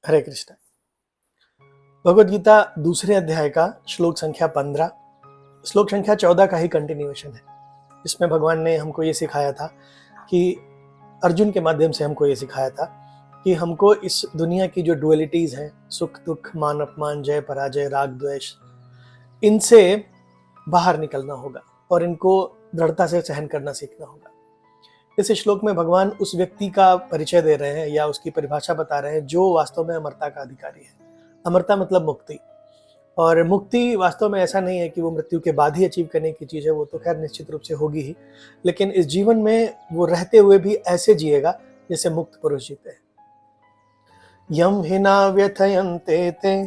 हरे कृष्ण। भगवद गीता दूसरे अध्याय का श्लोक संख्या 15 श्लोक संख्या 14 का ही कंटिन्यूएशन है। इसमें भगवान ने हमको ये सिखाया था कि अर्जुन के माध्यम से हमको ये सिखाया था कि हमको इस दुनिया की जो डुअलिटीज हैं, सुख दुख, मान अपमान, जय पराजय, राग द्वेष, इनसे बाहर निकलना होगा और इनको दृढ़ता से सहन करना सीखना होगा। इस श्लोक में भगवान उस व्यक्ति का परिचय दे रहे हैं या उसकी परिभाषा बता रहे हैं जो वास्तव में अमरता का अधिकारी है। अमरता मतलब मुक्ति, और मुक्ति वास्तव में ऐसा नहीं है कि वो मृत्यु के बाद ही अचीव करने की चीज़ है, वो तो खैर निश्चित रूप से होगी ही, लेकिन इस जीवन में वो रहते हुए भी ऐसे जिएगा जैसे मुक्त पुरुष जीते हैं। यम हिना व्यथयन्ते ते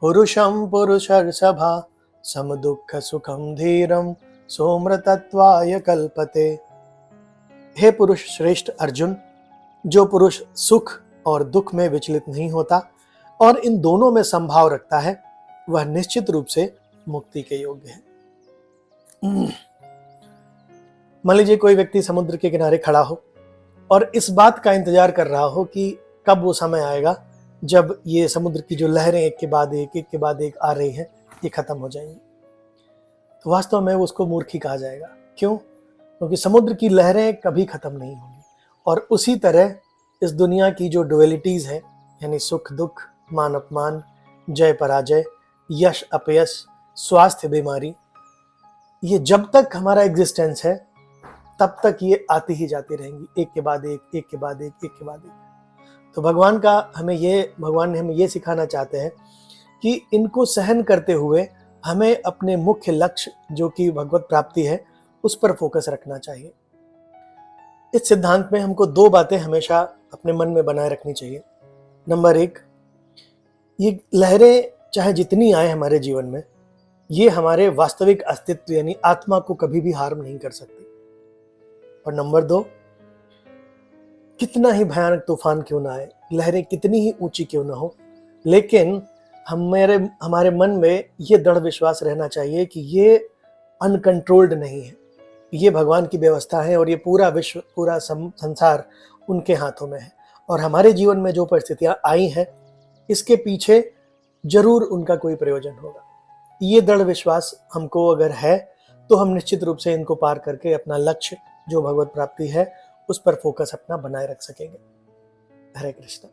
पुरुषम पुरुषर्षभा सम दुख सुखम धीरम सोमृतत्वाय कल्पते। हे पुरुष श्रेष्ठ अर्जुन, जो पुरुष सुख और दुख में विचलित नहीं होता और इन दोनों में संभाव रखता है, वह निश्चित रूप से मुक्ति के योग्य है। मान लीजिए कोई व्यक्ति समुद्र के किनारे खड़ा हो और इस बात का इंतजार कर रहा हो कि कब वो समय आएगा जब ये समुद्र की जो लहरें एक के बाद एक आ रही हैं, ये खत्म हो जाएंगी, तो वास्तव में उसको मूर्खी कहा जाएगा। क्यों? क्योंकि समुद्र की लहरें कभी खत्म नहीं होंगी। और उसी तरह इस दुनिया की जो डुअलिटीज है, यानी सुख दुख, मान अपमान, जय पराजय, यश अपयश, स्वास्थ्य बीमारी, ये जब तक हमारा एग्जिस्टेंस है तब तक ये आती ही जाती रहेंगी, एक के बाद एक। तो भगवान ने हमें ये सिखाना चाहते हैं कि इनको सहन करते हुए हमें अपने मुख्य लक्ष्य जो कि भगवत प्राप्ति है उस पर फोकस रखना चाहिए। इस सिद्धांत में हमको दो बातें हमेशा अपने मन में बनाए रखनी चाहिए। नंबर 1, ये लहरें चाहे जितनी आए हमारे जीवन में, ये हमारे वास्तविक अस्तित्व यानी आत्मा को कभी भी हार्म नहीं कर सकती। और नंबर 2, कितना ही भयानक तूफान क्यों ना आए, लहरें कितनी ही ऊंची क्यों ना हो, लेकिन हमारे मन में ये दृढ़ विश्वास रहना चाहिए कि ये अनकंट्रोल्ड नहीं है, ये भगवान की व्यवस्था है और ये पूरा विश्व, पूरा संसार उनके हाथों में है। और हमारे जीवन में जो परिस्थितियां आई हैं, इसके पीछे जरूर उनका कोई प्रयोजन होगा। ये दृढ़ विश्वास हमको अगर है तो हम निश्चित रूप से इनको पार करके अपना लक्ष्य जो भगवत प्राप्ति है उस पर फोकस अपना बनाए रख सकेंगे। हरे कृष्ण।